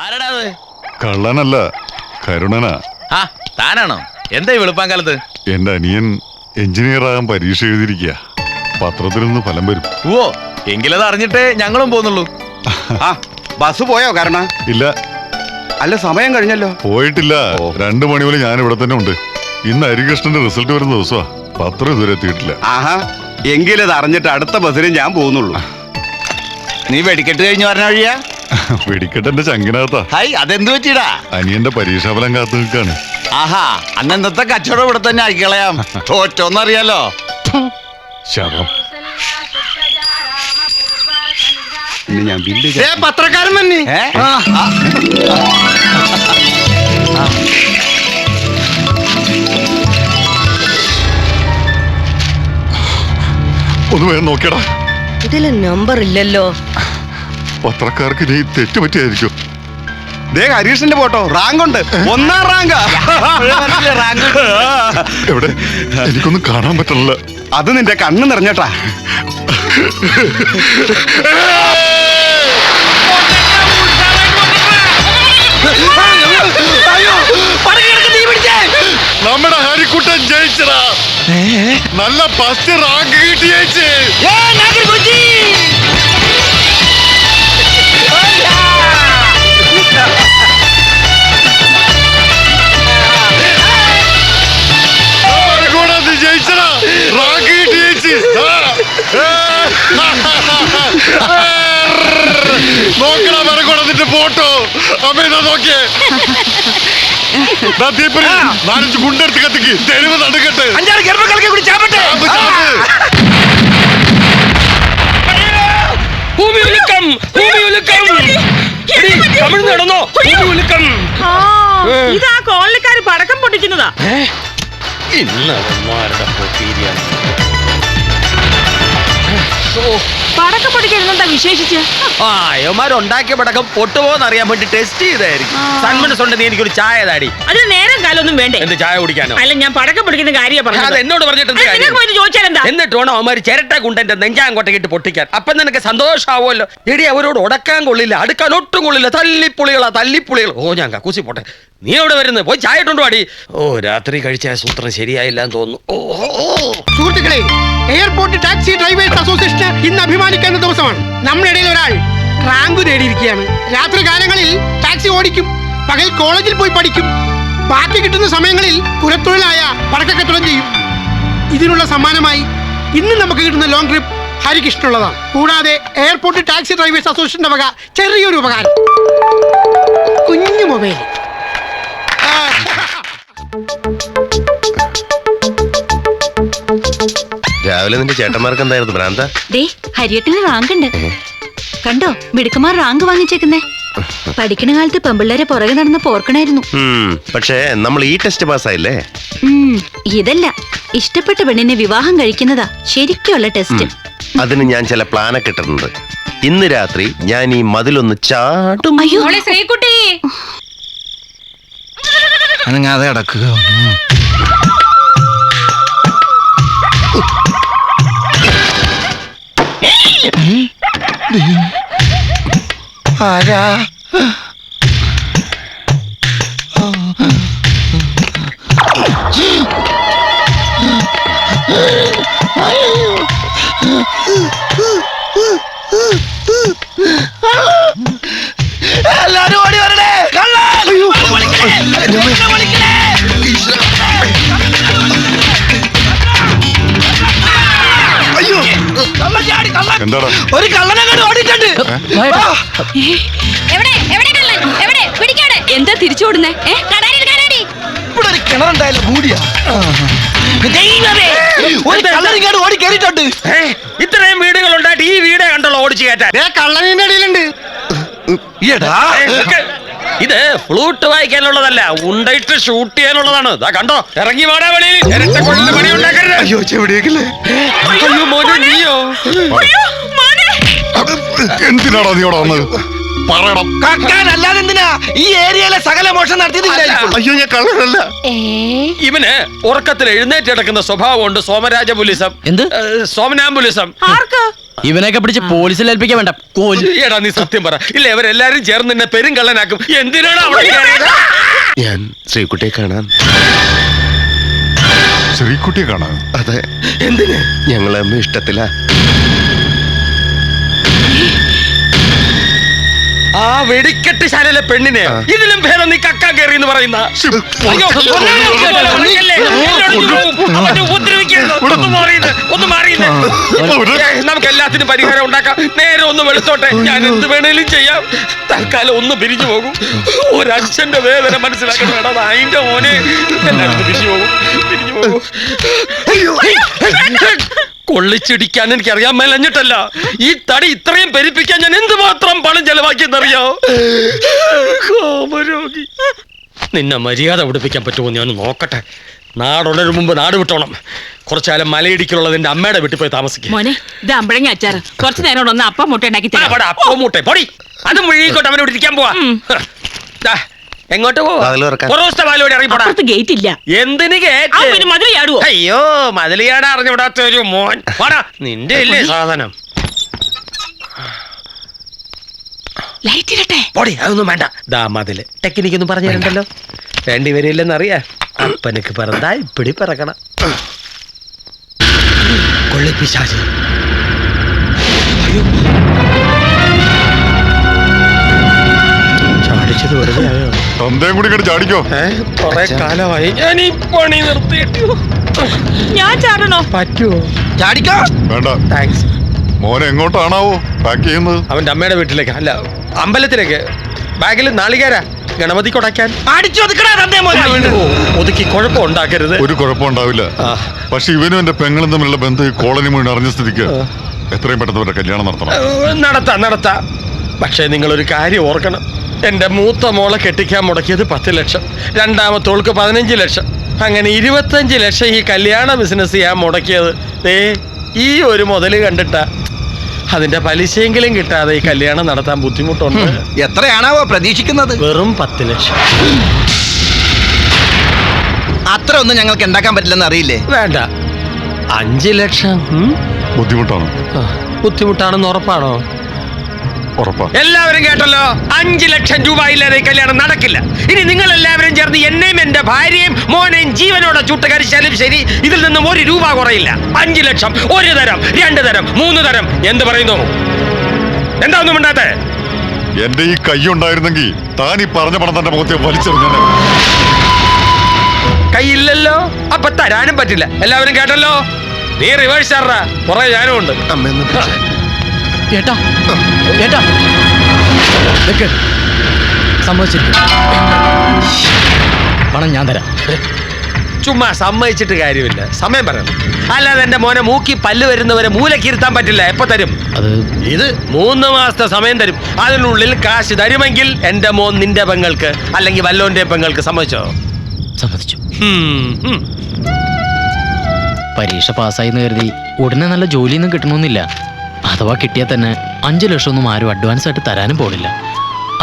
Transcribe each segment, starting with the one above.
ആരടാ അത്? കള്ളനല്ല, കരുണനാ. ആ, താനാണോ? എന്താ ഈ വെളുപ്പാങ്കാലത്ത്? എന്റെ അനിയൻ എഞ്ചിനീയർ ആകാൻ പരീക്ഷ എഴുതിയിരിക്കുക. പത്രത്തിൽ നിന്ന് ഫലം വരും. ഓ, എങ്കിലത് അറിഞ്ഞിട്ടേ ഞങ്ങളും പോന്നുള്ളൂ. ആ, ബസ് പോയോ? കാരണം ഇല്ല, അല്ല, സമയം കഴിഞ്ഞല്ലോ. പോയിട്ടില്ല. 2 മണി മുതൽ ഞാൻ ഇവിടെ തന്നെ ഉണ്ട്. ഇന്ന് ഹരികൃഷ്ണന്റെ റിസൾട്ട് വരുന്ന ദിവസമാ. പത്രം ഇതുവരെ എത്തിയിട്ടില്ല. ആഹാ, എങ്കിലത് അറിഞ്ഞിട്ട് അടുത്ത ബസ്സിന് ഞാൻ പോകുന്നുള്ളൂ. നീ വെടിക്കെട്ട് കഴിഞ്ഞ് പറഞ്ഞ വഴിയാ? വെടിക്കെട്ട് എന്റെ ചങ്കിനകത്താ. ഹായ്, അതെന്ത് പറ്റിയിടാ? അനിയന്റെ പരീക്ഷാഫലം കാത്തു നിൽക്കാണ്. ആഹാ, അന്നെന്നത്തെ കച്ചവടം ഇവിടെ തന്നെ ആക്കിക്കളയാം. തോറ്റോന്നറിയാലോ. ശവം. ഇനി ഞാൻ ബില്ല് പത്രക്കാരൻ തന്നെ. ഒന്ന് വേഗം നോക്കിയടാ. ഇതില് നമ്പർ ഇല്ലല്ലോ. പത്രക്കാർക്ക് നീ തെറ്റുപറ്റിയായിരിക്കും. ദേ ഹരീഷിന്റെ ഫോട്ടോ. റാങ്ക് ഉണ്ട്, 1ാം റാങ്കാ. എവിടെ? എനിക്കൊന്നും കാണാൻ പറ്റണില്ല. അത് നിന്റെ കണ്ണ് നിറഞ്ഞട്ടാ. നമ്മുടെ ഹരിക്കുട്ടൻ ജയിച്ചടാ. നല്ല ഫസ്റ്റ് റാങ്ക് കിട്ടി ജയിച്ച്. ജയിച്ചടാ, റാങ്ക് കിട്ടി ജയിച്ച്. നോക്കടാ മരക്കൊടത്തിന്റെ ഫോട്ടോ. അമ്മ ഇതാ നോക്കിയേ. 4 ഗുണ്ടെടുത്ത് കത്തിക്ക്. തെരുവ് നടുക്കട്ടെ. ഇതാ കോളനിക്കാര് പടക്കം പൊട്ടിക്കുന്നതാ. പടക്കം പൊട്ടിക്കാൻ വിശേഷിച്ച് യവന്മാരുണ്ടാക്കിയ പടക്കം പൊട്ടുപോന്ന് അറിയാൻ വേണ്ടി ടെസ്റ്റ് ചെയ്തായിരിക്കും. സന്മനസ്സുണ്ട് നീ എനിക്കൊരു ചായ താടി. അതിന് നേരം കാലൊന്നും വേണ്ടേ? എന്ത് ചായ കുടിക്കാനോ? അല്ല, ഞാൻ പടക്കം പൊട്ടിക്കുന്ന കാര്യം അത് എന്നോട് പറഞ്ഞിട്ട് ചോദിച്ചാൽ എന്താ? എന്നിട്ട് വേണം അവന്മാര് ചിരട്ട കുണ്ടന്റെ നെഞ്ചാങ്കോട്ടേക്കിട്ട് പൊട്ടിക്കാൻ. അപ്പൊ നിനക്ക് സന്തോഷാവുമല്ലോ. എടി, അവരോട് ഉടക്കാൻ കൊള്ളില്ല, അടുക്കാൻ ഒട്ടും കൊള്ളില്ല. തല്ലിപ്പുളികളാ. ഓ, ഞാൻ കക്കൂസി പോട്ടെ. നീ എവിടെ വരുന്നത്? പോയി ചായ ഇട്ടുണ്ടോ അടി. ഓ, രാത്രി കഴിച്ച സൂത്രം ശരിയായില്ല എന്ന് തോന്നുന്നു. സുഹൃത്തുക്കളെ, എയർപോർട്ട് ടാക്സി ഡ്രൈവേഴ്സ് അസോസിയേഷൻ ഇന്ന് അഭിമാനിക്കുന്ന ദിവസമാണ്. നമ്മുടെ ഇടയിൽ ഒരാൾ റാങ്ക് നേടിയിരിക്കുകയാണ്. രാത്രി കാലങ്ങളിൽ ടാക്സി ഓടിക്കും, പകൽ കോളേജിൽ പോയി പഠിക്കും. ബാക്കി കിട്ടുന്ന സമയങ്ങളിൽ കുലത്തൊഴിലായ പടക്കക്കച്ചവടം ചെയ്യും. ഇതിനുള്ള സമ്മാനമായി ഇന്ന് നമുക്ക് കിട്ടുന്ന ലോങ് ട്രിപ്പ് ഹരികൃഷ്ണനുള്ളതാണ്. കൂടാതെ എയർപോർട്ട് ടാക്സി ഡ്രൈവേഴ്സ് അസോസിയേഷന്റെ വക ചെറിയൊരു ഉപകാരം, കുഞ്ഞു മൊബൈൽ. രാവിലെ നിന്റെ ചേട്ടന്മാർക്ക് എന്തായിരുന്നു ഭ്രാന്ത? ഹരിയേട്ടന് റാങ്ക് ഉണ്ട് കണ്ടോ? മിടുക്കന്മാർ റാങ്ക് വാങ്ങിച്ചേക്കുന്നേ. പഠിക്കണ കാലത്ത് പെമ്പിള്ളേരെ പുറകെ നടന്ന് പോർക്കണായിരുന്നു. പക്ഷേ നമ്മൾ ഈ ടെസ്റ്റ് പാസ്സായില്ലേ? ഇതല്ല, ഇഷ്ടപ്പെട്ട പെണ്ണിനെ വിവാഹം കഴിക്കുന്നതാ ശരിക്കുള്ള ടെസ്റ്റ്. അതിന് ഞാൻ ചില പ്ലാനൊക്കെ ഇട്ടിട്ടുണ്ട്. ഇന്ന് രാത്രി ഞാൻ ഈ മതിലൊന്ന് ചാടും. അയ്യോ ശ്രീകുട്ടി, അനങ്ങാതെ അടക്കുക. ആരാ? എല്ലാരും ഓടി വരണേ. എന്താടാ? ഒരു കള്ളനങ്ങോട്ട് ഓടിയിട്ടുണ്ട്. എന്താ തിരിച്ചോടുന്നേ? ഇവിടെ ഒരു കിണറുണ്ടായാലും കൂടിയാ. ഒരു കള്ളനിങ്ങോട്ട് ഓടി കയറിയിട്ടുണ്ട്. ഇത്രയും വീടുകളുണ്ടായിട്ട് ഈ വീടേ കണ്ടുള്ള ഓടിച്ചു കയറ്റാൻ. കള്ളനിന്റെ ഇടയിലുണ്ട്. ഇത് ഫ്ലൂട്ട് വായിക്കാനുള്ളതല്ല, ഉണ്ടയിട്ട് ഷൂട്ട് ചെയ്യാനുള്ളതാണ്. കണ്ടോ, ഇറങ്ങി വാടാ വെളിയിൽ. അയ്യോ, ചെവിടിയേക്കില്ലേ? അയ്യോ മോനെ, നീയോ? എന്തിനാടാ നീ അവിടെ വന്നത്? പറയണം. അല്ലാതെ എന്തിനാ ഈ ഏരിയയിലെ സകല മോഷണം നടത്തിയതില്ലായിരിക്കും. അയ്യോ ഞാൻ കള്ളനല്ല. ഇവന് ഉറക്കത്തിൽ എഴുന്നേറ്റ് കിടക്കുന്ന സ്വഭാവമുണ്ട്. സോമരാജപുലിസം. എന്ത്? സോമനാംബുലിസം. ആർക്ക്? ഇവനെയൊക്കെ പിടിച്ച് പോലീസിൽ ഏൽപ്പിക്കാൻ വേണ്ട. എടാ നീ സത്യം പറ. ഇല്ല ഇവരെല്ലാരും ചേർന്ന് നിന്നെ പെരുങ്കള്ളനാക്കും. എന്തിനാണ് അവിടെ കയറിയത്? ഞാൻ ശ്രീകുട്ടിയെ കാണാൻ. ശ്രീകുട്ടിയെ കാണാൻ? അതെ. എന്തിന്? ഞങ്ങളെ അമ്മ ഇഷ്ടത്തില. ആ വെടിക്കെട്ട് ശാലയിലെ പെണ്ണിനെ ഇതിലും ഭേദം നീ കക്കാൻ കയറി എന്ന് പറയുന്ന. അയ്യോ, നമുക്ക് എല്ലാത്തിനും പരിഹാരം ഉണ്ടാക്കാം. നേരെ ഒന്ന് വെളുത്തോട്ടെ, ഞാൻ എന്ത് വേണേലും ചെയ്യാം. തൽക്കാലം ഒന്ന് പിരിഞ്ഞു പോകും. ഒരച്ഛന്റെ വേദന മനസ്സിലാക്കണം. അതിന്റെ മോനെ എല്ലാവരും പിരിഞ്ഞു പോകും, പിരിഞ്ഞു പോകും. കൊള്ളിച്ചിടിക്കാൻ എനിക്കറിയാൻ മേലഞ്ഞിട്ടല്ല. ഈ തടി ഇത്രയും പെരിപ്പിക്കാൻ ഞാൻ എന്തുമാത്രം പണം ചെലവാക്കിയെന്നറിയോ? കോപരോഗി. നിന്നെ മര്യാദ ഉടുപ്പിക്കാൻ പറ്റുമോ ഞാൻ നോക്കട്ടെ. നാടുള്ളൊരു മുമ്പ് നാട് വിട്ടോണം. കുറച്ചുകാലം മലയിടിക്കുള്ളത് എന്റെ അമ്മയുടെ വീട്ടിൽ പോയി താമസിക്കും. മോനെ ഇത് അമ്പഴങ്ങ അച്ചാറ്. കുറച്ചു നേരം കൊണ്ട് ഒന്ന് അപ്പം മുട്ട ഉണ്ടാക്കി തരാം. അപ്പം മൂട്ടെ പൊടി. അത് മുഴുകിക്കോട്ടെ. അവനോട് ഇരിക്കാൻ പോവാ. എങ്ങോട്ട് പോവാ? അപ്പുറത്ത് ഗേറ്റ് ഇല്ല. എന്തിന് ആ, പിന്നെ ഗേറ്റ്? മതിൽ ചാടുവോ? അയ്യോ മതിലിയാട അറിഞ്ഞുവിടാത്ത ഒരു മോൻ. വാടാ, നിന്റെ ഇല്ലേ സാധനം? ലൈറ്റ് ഇരട്ടെ. പൊടി, അതൊന്നും വേണ്ട. ദാ മതില് ടെക്നിക്ക് ഒന്നും പറഞ്ഞു തരണ്ടല്ലോ. വേണ്ടി വരില്ലെന്നറിയാ. അപ്പനക്ക് പറന്നാ ഇപ്പിടി പറക്കണം. കൊള്ളിപ്പിശാച്. അയ്യോ, ചാടിച്ചത് വെറുതെ ആയോ? തന്തയും കൂടി കണ്ട് ചാടിക്കോ. കൊറേ കാലമായി ഞാൻ ഈ പണി നിർത്തിയിട്ടു. ഞാൻ ചാടണോ? പറ്റുമോ? ചാടിക്കോ. വേണ്ട. താങ്ക്സ്. മോനെ എങ്ങോട്ടാണാവോ പാക്ക് ചെയ്യുന്നത്? അവന്റെ അമ്മയുടെ വീട്ടിലേക്ക്, അല്ല അമ്പലത്തിലേക്ക്. ബാഗിൽ നാളികേരാ ഗണപതി കൊടക്കാൻ. അടിച്ചു ഒതുക്കടാ തന്തേ മോനെ. ഒതുക്കി കുഴപ്പം ഉണ്ടാക്കരുത്. ഒരു കുഴപ്പമുണ്ടാവില്ല. ആ. പക്ഷെ ഇവനും എന്റെ പെങ്ങളും തമ്മിലുള്ള ബന്ധം ഈ കോളനി മുഴുവൻ അറിഞ്ഞ സ്ഥിതിക്ക് എത്രയും പെട്ടെന്ന് അവരുടെ കല്യാണം നടത്തണം. നടത്താം. പക്ഷേ നിങ്ങളൊരു കാര്യം ഓർക്കണം. എന്റെ മൂത്ത മോളെ കെട്ടിക്കാൻ മുടക്കിയത് 10 ലക്ഷം, രണ്ടാമത്തോൾക്ക് 15 ലക്ഷം, അങ്ങനെ 25 ലക്ഷം ഈ കല്യാണ ബിസിനസ് ചെയ്യാൻ മുടക്കിയത്. ഈ ഒരു മുതല് കണ്ടിട്ടാ. അതിന്റെ പലിശയെങ്കിലും കിട്ടാതെ ഈ കല്യാണം നടത്താൻ ബുദ്ധിമുട്ടുണ്ട്. എത്രയാണാവോ പ്രതീക്ഷിക്കുന്നത്? വെറും 10 ലക്ഷം. അത്ര ഒന്നും ഞങ്ങൾക്ക് ഉണ്ടാക്കാൻ പറ്റില്ലെന്ന് അറിയില്ലേ? വേണ്ട, 5 ലക്ഷം. ബുദ്ധിമുട്ടാണ്. ബുദ്ധിമുട്ടാണെന്ന് ഉറപ്പാണോ? ഉറപ്പാ. എല്ലാവരും കേട്ടല്ലോ, 5 ലക്ഷം രൂപ ഇല്ലാതെ ഈ കല്യാണം നടക്കില്ല. ഇനി നിങ്ങൾ എല്ലാവരും ചേർന്ന് എന്നെയും എന്റെ ഭാര്യയും മോനെയും ജീവനോടെ ചുട്ടുകരിച്ചാലും ശരി, ഇതിൽ നിന്നും 1 രൂപ കുറയില്ല. 5 ലക്ഷം 1 തരം, 2 തരം, 3 തരം. എന്ത് പറയുന്നു? എന്താ ഒന്നും മിണ്ടാത്തെ? എന്റെ ഈ കൈ ഉണ്ടായിരുന്നെങ്കിൽ താൻ ഈ പറഞ്ഞ പണം തന്റെ മുഖത്തെ വലിച്ചെറിഞ്ഞാണ്. കൈയില്ലല്ലോ, അപ്പൊ തരാനും പറ്റില്ല. എല്ലാവരും കേട്ടല്ലോ, നീ റിവേഴ്സ് ആറാ. കുറെ ഞാനും ഉണ്ട്. ഏട്ടാ ഏട്ടാ സമ്മതിച്ചിരിക്കും. പണം ഞാൻ തരാം. ചുമ്മാ സമ്മതിച്ചിട്ട് കാര്യമില്ല, സമയം പറയണം. അല്ലാതെ എന്റെ മോനെ മൂക്കി പല്ല് വരുന്നവരെ മൂലക്കിരുത്താൻ പറ്റില്ല. എപ്പോ തരും? അത് ഇത് 3 മാസത്തെ സമയം തരും. അതിനുള്ളിൽ കാശ് തരുമെങ്കിൽ എന്റെ മോൻ നിന്റെ പെങ്ങൾക്ക് അല്ലെങ്കിൽ വല്ലോന്റെ പെങ്ങൾക്ക്. സമ്മതിച്ചോ? സമ്മതിച്ചു. ഉം. പരീക്ഷ പാസ്സായിന്ന് കരുതി ഉടനെ നല്ല ജോലിയൊന്നും കിട്ടണമെന്നില്ല. അഥവാ കിട്ടിയാൽ തന്നെ 5 ലക്ഷം ഒന്നും ആരും അഡ്വാൻസ് ആയിട്ട് തരാനും പോണില്ല.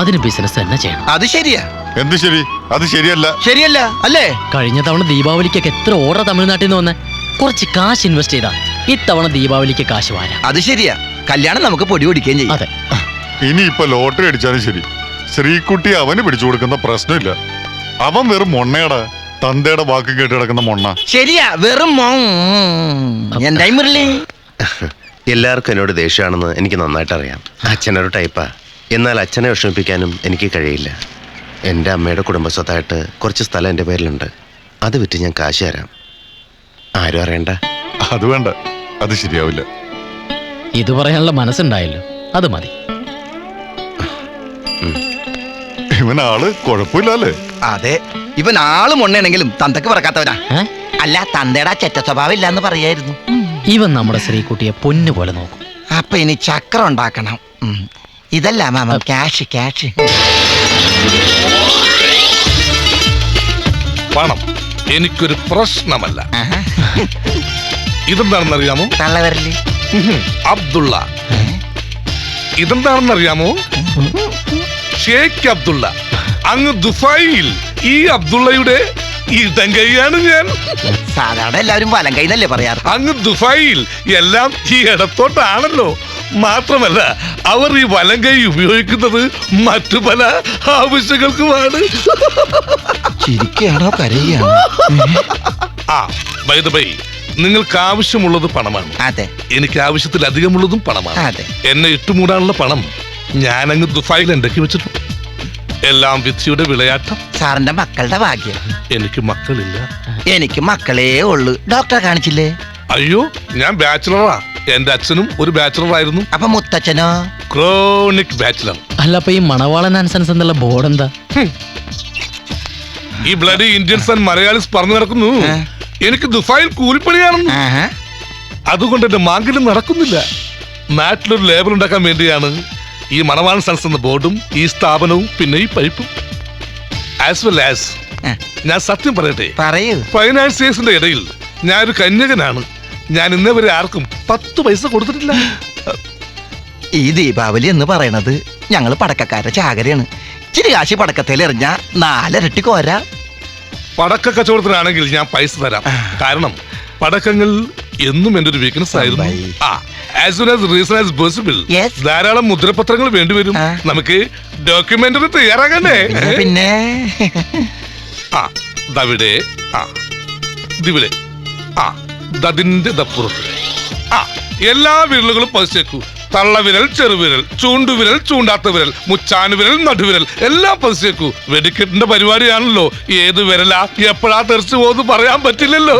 അതിന് ബിസിനസ് തന്നെ ചെയ്യണം. അത് ശരിയാ. എന്ത് ശരി? അത് ശരിയല്ല. ശരിയല്ല അല്ലേ? കഴിഞ്ഞ തവണ ദീപാവലിക്കൊക്കെ എത്ര ഓർഡർ തമിഴ്നാട്ടിൽ നിന്ന് വന്നേ. കുറച്ച് കാശ് ഇൻവെസ്റ്റ് ചെയ്താ ഇത്തവണ ദീപാവലിക്ക് കാശ് വാരാം. അത് ശരിയാ. കല്യാണം നമുക്ക് പൊടി പൊടിക്കുകയും ചെയ്യും. അതെ. ഇനി ഇപ്പൊ ലോട്ടറി അടിച്ചാലും ശരി, ശ്രീകുട്ടി അവന് പിടിച്ചു കൊടുക്കുന്ന പ്രശ്നമില്ല. അവൻ വെറും മൊണ്ണയുടെ തന്തയുടെ വാക്ക് കേട്ട് കിടക്കുന്ന മൊണ്ണ. ശരിയാ, വെറും എന്തായി മുരളി? എല്ലാവർക്കും എന്നോട് ദേഷ്യമാണെന്ന് എനിക്ക് നന്നായിട്ട് അറിയാം. അച്ഛനൊരു ടൈപ്പാ. എന്നാൽ അച്ഛനെ വിഷമിപ്പിക്കാനും എനിക്ക് കഴിയില്ല. എൻ്റെ അമ്മയുടെ കുടുംബസ്വത്തായിട്ട് കുറച്ച് സ്ഥലം എൻ്റെ പേരിലുണ്ട്. അത് വിറ്റ് ഞാൻ കാശ് തരാം. ആരും അറിയണ്ട. അത് വേണ്ട, അത് ശരിയാവില്ല. ഇത് പറയാനുള്ള മനസ്സുണ്ടായല്ലോ, അത് മതി. ഇവനാള് കുഴപ്പമില്ലല്ലേ? അതെ, ഇവൻ ആള് മൊണ്ണയാണെങ്കിലും തന്തക്ക് പറക്കാത്തവനാ. അല്ല, തന്തയുടെ ചെറ്റ സ്വഭാവം ഇല്ലാന്ന് പറയായിരുന്നു. ഇവൻ നമ്മുടെ ശ്രീകുട്ടിയെ പൊന്നു പോലെ നോക്കും. അപ്പൊ ഇനി ചക്രം ഉണ്ടാക്കണം. ഇതല്ല മാമ, ക്യാഷ്. പണം എനിക്കൊരു പ്രശ്നമല്ല. ഇതെന്താണെന്നറിയാമോ? തള്ളവരല് അബ്ദുള്ള. ഇതെന്താണെന്നറിയാമോ? ഷേഖ് അബ്ദുള്ള. അങ്ങ് ദുബായിൽ ഈ അബ്ദുള്ളയുടെ ഇടങ്കൈയാണ് ഞാൻ. സാധാരണ എല്ലാവരും വലം കൈന്നല്ലേ പറയാറ്. അങ്ങ് ദുബായിൽ എല്ലാം ഈ ഇടത്തോട്ടാണല്ലോ. മാത്രമല്ല അവർ ഈ വലം കൈ ഉപയോഗിക്കുന്നത് മറ്റു പല ആവശ്യങ്ങൾക്കുമാണ്. ചിരിക്കുകയാണോ കരയുകയാണോ? ആ ബൈ ദ ബൈ, നിങ്ങൾക്ക് ആവശ്യമുള്ളത് പണമാണ്. അതെ. എനിക്ക് ആവശ്യത്തിലധികമുള്ളതും പണമാണ്. അതെ. എന്നെ ഇട്ടുമൂടാനുള്ള പണം ഞാൻ അങ്ങ് ദുബായിൽ ഉണ്ടാക്കി വെച്ചിട്ടുണ്ട്. എല്ലാം വിധിയുടെ വിളയാട്ടം. സാറിന്റെ മക്കളുടെ ഭാഗ്യം. എനിക്ക് മക്കളില്ല. എനിക്ക് മക്കളേ ഉള്ളു. ഡോക്ടറെ കാണിച്ചില്ലേ? അയ്യോ, ഞാൻ ബാച്ചിലറാ. എന്റെ അച്ഛനും ഒരു ബാച്ചിലർ ആയിരുന്നു. അപ്പൊ മുത്തച്ഛനോ? Chronic bachelor. അല്ല അപ്പൊ ഈ മണവാളൻ ആൻസൻസ് എന്നുള്ള ബോർഡ് എന്താ? ഈ ബ്ലഡി ഇന്ത്യൻസ് ആൻഡ് മലയാളീസ് പറഞ്ഞു നടക്കുന്നു എനിക്ക് ദുബായിൽ കൂലിപ്പണിയാണെന്ന്. അതുകൊണ്ട് എന്റെ മാങ്കിലും നടക്കുന്നില്ല. നാട്ടിലൊരു ലേബൽ ഉണ്ടാക്കാൻ വേണ്ടിയാണ് ഈ മണവാളൻ സൺസ് എന്ന ബോർഡും ഈ സ്ഥാപനവും പിന്നെ ഈ പൈപ്പും. ആസ് വെൽ ആസ് ഞാൻ സത്യം പറയട്ടെ, പറയൂ. ഫൈനാൻസിയേഴ്സിന്റെ ഇടയിൽ ഞാനൊരു കന്യകനാണ്. ഞാൻ ഇന്നേ വരെ ആർക്കും 10 പൈസ കൊടുത്തിട്ടില്ല. ഈ ദീപാവലി എന്ന് പറയണത് ഞങ്ങള് പടക്കക്കാരുടെ ചാകരയാണ്. ഇച്ചിരി കാശി പടക്കത്തിൽ എറിഞ്ഞ 4 ഇരട്ടി കോരാ. പടക്ക കച്ചവടത്തിനാണെങ്കിൽ ഞാൻ പൈസ തരാം. കാരണം പടക്കങ്ങൾ എന്നും എന്റെ ഒരു വീക്ക്നെസ് ആയിരുന്നു. As soon as reason as possible. ധാരാളം മുദ്രപത്രങ്ങൾ വേണ്ടിവരും. നമുക്ക് ഡോക്യുമെന്ററി തയ്യാറാകണ്ടേ? പിന്നെ ദവിടെ ദിവിടെ ദതിന്റെ ദപ്പുറത്ത് എല്ലാ വിരലുകളും പതിച്ചേക്കൂ. തള്ളവിരൽ, ചെറുവിരൽ, ചൂണ്ടുവിരൽ, ചൂണ്ടാത്ത വിരൽ, മുച്ചാനുവിരൽ, നടുവിരൽ എല്ലാം പതിച്ചേക്കൂ. വെടിക്കെട്ടിന്റെ പരിപാടിയാണല്ലോ. ഏത് വിരലാ എപ്പോഴാ തെറിച്ചു പോകുന്നു പറയാൻ പറ്റില്ലല്ലോ.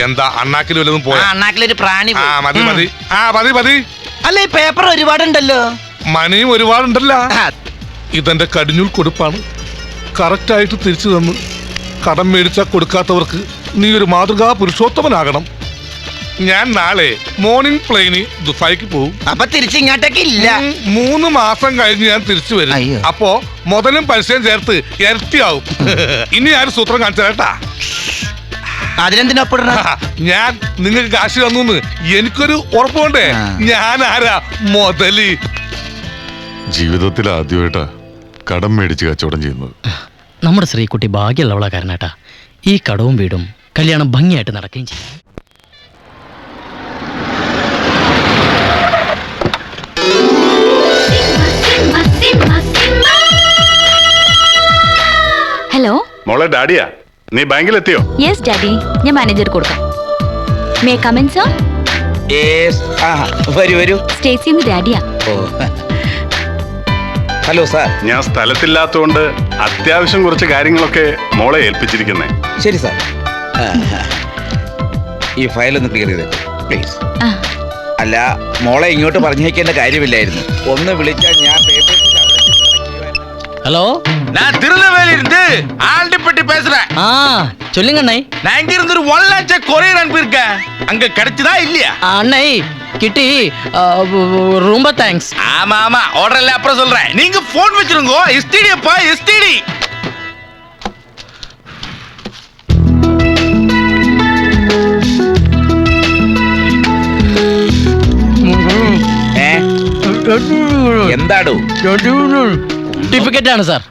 എന്താ അണ്ണാക്കിൽ വല്ലതും പോയാ? അണ്ണാക്കിലൊരു പ്രാണി. മതി മതി മതി മതി. അല്ല ഈ പേപ്പർ ഒരുപാടുണ്ടല്ലോ. മണിയും ഒരുപാടുണ്ടല്ലോ. ഇതെന്റെ കടിഞ്ഞൂൽ കൊടുപ്പാണ്. കറക്റ്റായിട്ട് തിരിച്ചു തന്നു. കടം മേടിച്ചാൽ കൊടുക്കാത്തവർക്ക് നീ ഒരു മാതൃകാ പുരുഷോത്തമനാകണം. ഞാൻ നാളെ മോർണിംഗ് പ്ലെയിന് ദുബായിക്ക് പോകും. അപ്പൊ തിരിച്ചിങ്ങോട്ടേക്ക് ഇല്ല. 3 മാസം കഴിഞ്ഞ് ഞാൻ തിരിച്ചു വരും. അപ്പോ മുതലും പലിശയും ചേർത്ത് ഇരട്ടിയാവും. ഇനി ആരും സൂത്രം കാണിച്ചാ. അതിനെന്തിനൊപ്പിട? ഞാൻ നിങ്ങൾക്ക് കാശ് തന്നു എനിക്കൊരു ഉറപ്പുണ്ടേ. ഞാൻ ആരാ? മുതല്. ജീവിതത്തിൽ ആദ്യമായിട്ടാ കടം മേടിച്ച് കച്ചവടം ചെയ്യുന്നത്. നമ്മുടെ ശ്രീകുട്ടി ഭാഗ്യമുള്ളവളാ കാരണേട്ടാ. ഈ കടവും വീടും കല്യാണം ഭംഗിയായിട്ട് നടക്കുകയും ചെയ്യും. ഹലോ മോളെ ഡാഡിയാ, നീ ബാങ്കിലെത്തിയോ? യെസ് ഡാഡി, ഞാൻ മാനേജർ കൊടുക്കാം. May come in sir? വരൂ വരൂ. സ്റ്റേസിന്ന് ഡാഡിയാ. Hello sir. ഞാൻ സ്ഥലത്തില്ലാത്തതുകൊണ്ട് അത്യാവശ്യം കുറച്ച് കാര്യങ്ങളൊക്കെ മോളെ ഏൽപ്പിച്ചിരിക്കുന്നേ. ശരി സാർ. ഈ ഫയൽ ഒന്ന് ക്ലിയർ ചെയ്തേ പ്ലീസ്. അല്ല മോളെ ഇങ്ങോട്ട് പറഞ്ഞേക്കേണ്ട കാര്യമില്ലായിരുന്നു. ഒന്ന് വിളിച്ചാൽ ഞാൻ ஹலோ, நான் திருநெல்வேலி இருந்து ஆண்டிப்பட்டி பேசுறேன். சொல்லுங்க அண்ணே. நான் இங்க இருந்து ஒரு 1 லட்சம் கொரியர் அனுப்பியிருக்கேன். அங்க கிடைச்சதா இல்லையா? அண்ணே கிட்டி, ரொம்ப தேங்க்ஸ். ஆமா ஆமா, ஆர்டர் இல்ல அப்புறம் சொல்றேன். நீங்க போன் வச்சிருங்க. எஸ்டிடி அப்பா, எஸ்டிடி. എന്താടോ? സർട്ടിഫിക്കറ്റ് ആണ് സാർ.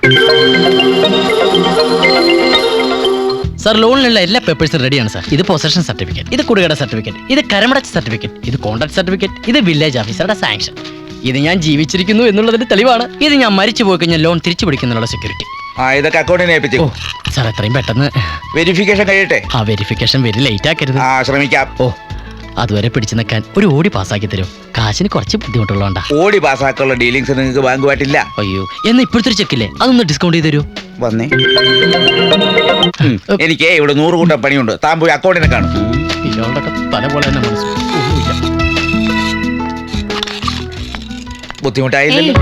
സാർ ലോണിലുള്ള എല്ലാ പേപ്പേഴ്സും റെഡിയാണ് സാർ. ഇത് പൊസഷൻ സർട്ടിഫിക്കറ്റ്, ഇത് കുടികട സർട്ടിഫിക്കറ്റ്, ഇത് കരമടച്ച സർട്ടിഫിക്കറ്റ്, ഇത് കോൺട്രാക്ട് സർട്ടിഫിക്കറ്റ്, ഇത് വില്ലേജ് ഓഫീസറുടെ സാങ്ഷൻ. ഇത് ഞാൻ ജീവിച്ചിരിക്കുന്നു എന്നുള്ളതിന്റെ തെളിവാണ്. ഇത് ഞാൻ മരിച്ചു പോയി കഴിഞ്ഞാൽ ലോൺ തിരിച്ചു പിടിക്കുന്നുള്ള സെക്യൂരിറ്റി. ഇതൊക്കെ അക്കൗണ്ടിനെ ഏൽപ്പിച്ചു. സാർ എത്രയും പെട്ടെന്ന് വെരിഫിക്കേഷൻ കഴിയട്ടെ. വെരിഫിക്കേഷൻ വെരി ലേറ്റ് ആക്കരുത്. ശ്രമിക്കാം. അതുവരെ പിടിച്ചു നിൽക്കാൻ ഒരു ഓടി പാസ്സാക്കി തരും. കാശിന് കുറച്ച് ബുദ്ധിമുട്ടുള്ളതുകൊണ്ടാ. ഓടി പാസ്സാക്കാനുള്ള ഡീലിങ്സ് നിങ്ങൾക്ക് ബാങ്കുമായിട്ടില്ല. അയ്യോ, എന്നാ ഇപ്പോഴത്തെ ഒരു ചെക്കില്ലേ, അതൊന്ന് ഡിസ്കൗണ്ട് ചെയ്ത് തരൂ. വന്നേ. എനിക്ക് ഇവിടെ 100 കൂട്ടം പണിയുണ്ട്. താൻ പോയി അക്കൗണ്ടിനെ കാണും. തല പോലെ തന്നെ മനസ്സ്. ബുദ്ധിമുട്ടായില്ലല്ലോ.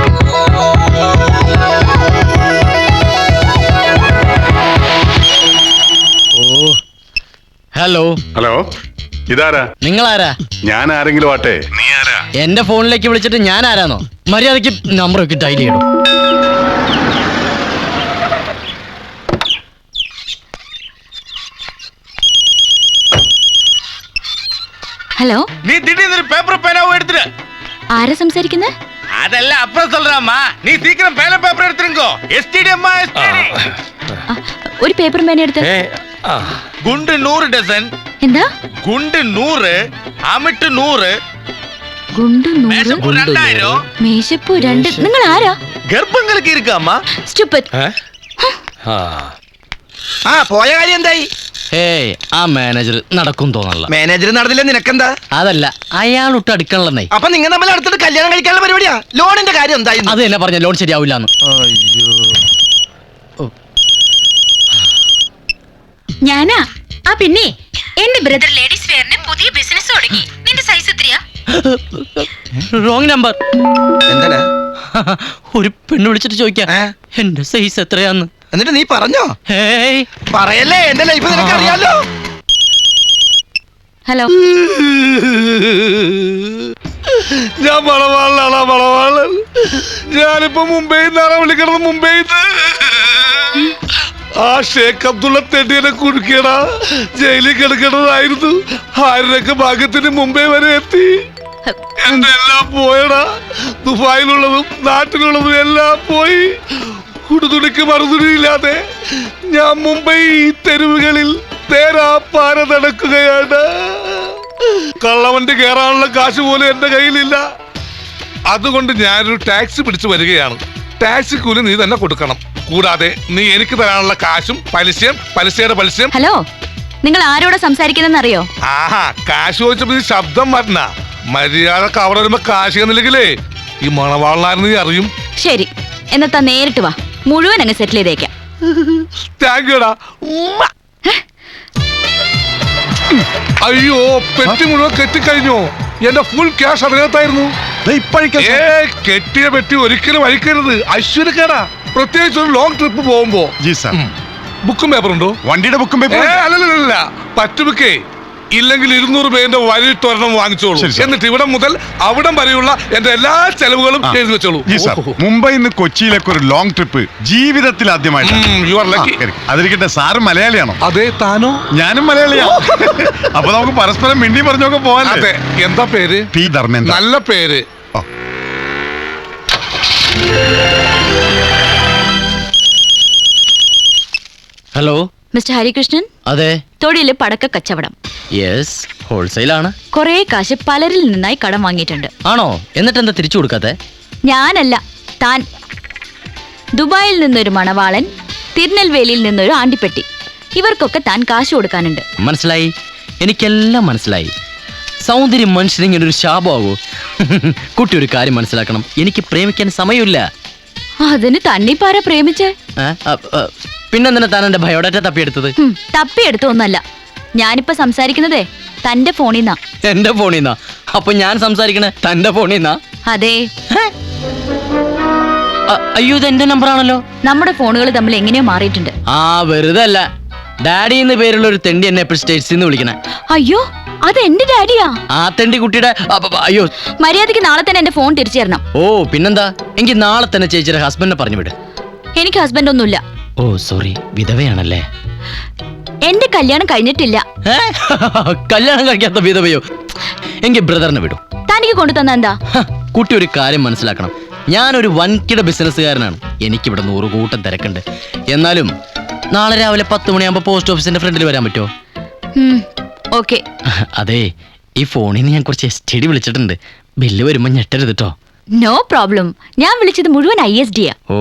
ഹലോ. ഹലോ, ഇതാരാ? നിങ്ങളാരാ? ഞാൻ ആരെങ്കിലും ആട്ടെ. നീ ആരാ? എന്റെ ഫോണിലേക്ക് വിളിച്ചിട്ട് ഞാൻ ആരാന്നോ? മര്യാദയ്ക്ക് നമ്പർ ഒക്കെ ഡയൽ ചെയ്യണം. ഹലോ. നീ திடீர்னு പേപ്പർ പേനാവോ എടുത്തിട്ട്? ആരാ സംസാരിക്കുന്നത്? அதெல்லாம் அப்புறம் சொல்றாமா, நீ சீக்கிரம் பேன பேப்பர் எடுத்துருங்கோ. எஸ்டிடி அம்மா, எஸ்டிடி. ഒരു പേപ്പർ പേന എടുത്ത്. குண்டு 100 டசன். എന്താ? குண்டு 100, അമിട്ട് 100, ഗുണ്ടു 100, മേശപ്പൂ 2000. മേശപ്പൂ 2. നിങ്ങൾ ആരാ? ഗർഭങ്ങൾക്ക് ഇരിക്കാമ്മ. സ്റ്റുപ്പിഡ്. ആ പോയ കാര്യം എന്തായി? ഏയ് ആ മാനേജർ നടക്കും തോന്നല്ല. മാനേജർ നടന്നില്ല, നിനക്കെന്താ? അതല്ല, അയാൾ ഇട്ട് അടുക്കണല്ലേ. അപ്പൊ നിങ്ങൾ തമ്മിൽ അടുത്തിട്ട് കല്യാണം കഴിക്കാനുള്ള പരിപാടിയാ? ലോണിന്റെ കാര്യം എന്തായി? അത് തന്നെ പറഞ്ഞ ലോൺ ശരിയാവില്ലാന്ന്. ഞാനാ. ആ പിന്നെ എന്റെ ബ്രദർ ലേഡീസ് വെയറിന് പുതിയ ബിസിനസ് തുടങ്ങി. നിന്റെ സൈസ് എത്രയാ? Wrong number. എന്താ? ഒരു പെണ്ണ് വിളിച്ചിട്ട് ചോദിക്കാ എന്റെ സൈസ് എത്രയാന്ന്. എന്നിട്ട് നീ പറഞ്ഞോ? ഹേയ് പറയല്ലേ, എന്റെ ലൈഫ് നിനക്ക് അറിയാലോ. ഹലോ. ഞാൻ മണവാളൻ. ഞാനിപ്പോ മുംബൈയിൽ നിന്നാണ് വിളിക്കണത്. മുംബൈയിൽ ആ ഷേഖ് അബ്ദുള്ള തെണ്ടിയെ കുടുക്കിയടാ. ജയിലിൽ കിടക്കണതായിരുന്നു. 1000 ഭാഗ്യത്തിന് മുംബൈ വരെ എത്തി. എന്റെ എല്ലാം പോയടാ. ദുബായിലുള്ളതും നാട്ടിലുള്ളതും എല്ലാം പോയി. കുടുതുണിക്ക് മറുതുണിയില്ലാതെ ഞാൻ മുംബൈ തെരുവുകളിൽ തേരാപ്പാര നടക്കുകയാണ്. കള്ളവണ്ടി കയറാനുള്ള കാശ് പോലും എന്റെ കയ്യിലില്ല. അതുകൊണ്ട് ഞാനൊരു ടാക്സി പിടിച്ചു വരികയാണ്. ടാക്സി കൂലി നീ തന്നെ കൊടുക്കണം. കൂടാതെ നീ എനിക്ക് തരാനുള്ള കാശും പലിശയുടെ പലിശയും. ഹലോ, നിങ്ങൾ ആരോടാ സംസാരിക്കുന്നതെന്ന് അറിയോ? ആഹാ, കാശ് ചോദിച്ചപ്പോ ഈ ശബ്ദം മാറ്റണ. മര്യാദ കവർ വരുമ്പോ കാശ് തന്നില്ലെങ്കിലേ ഈ മണവാളനായിരുന്നു നീ അറിയും. ശരി, എന്നത്താ നേരിട്ട് വാ, മുഴുവൻ അങ്ങ് സെറ്റിൽ ചെയ്തേക്കാം. താങ്ക് യൂടാ. അയ്യോ, പെട്ടി മുഴുവൻ കെട്ടിക്കഴിഞ്ഞു. എന്റെ ഫുൾ ക്യാഷ് അതിനകത്തായിരുന്നു. കെട്ടിയ പെട്ടി ഒരിക്കലും അഴിക്കരുത്, ഐശ്വര്യക്കേടാ. പ്രത്യേകിച്ച് ഒരു ലോങ് ട്രിപ്പ് പോകുമ്പോ. ബുക്കും പേപ്പർ ഉണ്ടോ? വണ്ടിയുടെ ബുക്കും പേപ്പർ? അല്ലല്ല, പറ്റുബുക്കേ. ഇല്ലെങ്കിൽ 200 പേരുടെ വഴിട്ടൊരെണ്ണം വാങ്ങിച്ചോളൂ. എന്നിട്ട് ഇവിടെ മുതൽ അവിടം വരെയുള്ള എന്റെ എല്ലാ ചെലവുകളും എഴുതി വെച്ചോളൂ. മുംബൈ നിന്ന് കൊച്ചിയിലേക്ക് ഒരു ലോങ് ട്രിപ്പ് ജീവിതത്തിൽ ആദ്യമായിട്ട്. അതിരിക്കട്ടെ, സാറ് മലയാളിയാണോ? അതെ. താനോ? ഞാനും മലയാളിയാണ്. അപ്പൊ നമുക്ക് പരസ്പരം മിണ്ടി പറഞ്ഞൊക്കെ പോകാൻ. അതെ. എന്താ പേര്? പി ധർമ്മേന്ദ്ര. നല്ല പേര്. Hello mister Harikrishnan. അതെ. തൊഴില് പടക്ക കച്ചവടം. യെസ്, ഹോൾസെയിൽ ആണ്. കൊറേ കാശ് പലരിൽ നിന്നായി കടം വാങ്ങിയിട്ടുണ്ട്. ആണോ? എന്നിട്ട് എന്താ തിരിച്ചു കൊടുക്കാത്തെ? ഞാനല്ല, താൻ. ദുബായിൽ നിന്നൊരു മണവാളൻ, തിരുനെൽവേലിയിൽ നിന്നൊരു ആണ്ടിപ്പെട്ടി. ഇവർക്കൊക്കെ താൻ കാശ് കൊടുക്കാനുണ്ട്. മനസ്സിലായി, എനിക്കെല്ലാം മനസ്സിലായി. സൗന്ദര്യം മനുഷ്യനിങ്ങനെ ഒരു ശാപമാവോ? കുട്ടി ഒരു കാര്യം മനസ്സിലാക്കണം, എനിക്ക് പ്രേമിക്കാൻ സമയമില്ല. അതിന് തന്നിപ്പാര പ്രേമിച്ചേ? പിന്നെന്തിനാ താൻ എന്റെ ബയോഡാറ്റ തപ്പിയെടുത്തത്? തപ്പിയെടുത്തൊന്നല്ല, ഞാനിപ്പോ സംസാരിക്കുന്നതേ തന്റെ ഫോണിന്നാ. എന്റെ ഫോണിന്നാ? അപ്പൊ ഞാൻ സംസാരിക്കണേ തന്റെ ഫോണിന്നാ? അതെ. അയ്യോ, ഇത് എന്റെ നമ്പർ ആണല്ലോ. നമ്മുടെ ഫോണുകൾ തമ്മിൽ എങ്ങനെയോ മാറിയിട്ടുണ്ട്. ആ, വെറുതെ അല്ല. ഡാഡി എന്ന് പേരുള്ള ഒരു തെണ്ടി എന്നെ എപ്പോഴും സ്റ്റേറ്റ്സിൽ നിന്ന് വിളിക്കണേ. അയ്യോ, അത് എന്റെ ഡാഡിയാ. ആ തെണ്ടി കുട്ടിയുടെ. അയ്യോ, മര്യാദക്ക് നാളെ തന്നെ എന്റെ ഫോൺ തിരിച്ചു തരണം. ഓ പിന്നെന്താ, എങ്കിൽ നാളെ തന്നെ ചേച്ചിയുടെ ഹസ്ബൻഡിനെ പറഞ്ഞു വിട്. എനിക്ക് ഹസ്ബൻഡ് ഒന്നുമില്ല. ഓ സോറി, വിധവയാണല്ലേ? എന്റെ കല്യാണം കഴിഞ്ഞിട്ടില്ല. കല്യാണം കഴിക്കാത്ത വിധവയോ? എങ്കിൽ ബ്രദറിനെ വിടും. തനിക്ക് കൊണ്ടു തന്ന എന്താ? കുട്ടി ഒരു കാര്യം മനസ്സിലാക്കണം, ഞാനൊരു വൻകിട ബിസിനസ്സുകാരനാണ്. എനിക്കിവിടെ 100 കൂട്ടം തിരക്കുണ്ട്. എന്നാലും നാളെ രാവിലെ 10 മണിയാകുമ്പോ പോസ്റ്റ് ഓഫീസിന്റെ ഫ്രണ്ടിൽ വരാൻ പറ്റുമോ? ഓക്കെ. അതെ, ഈ ഫോണിൽ നിന്ന് ഞാൻ കുറച്ച് STD വിളിച്ചിട്ടുണ്ട്. ബില്ല് വരുമ്പോ ഞെട്ടരുത് കേട്ടോ. No problem. ഞാൻ വിളിച്ചത് മുഴുവൻ ISD. ഓ,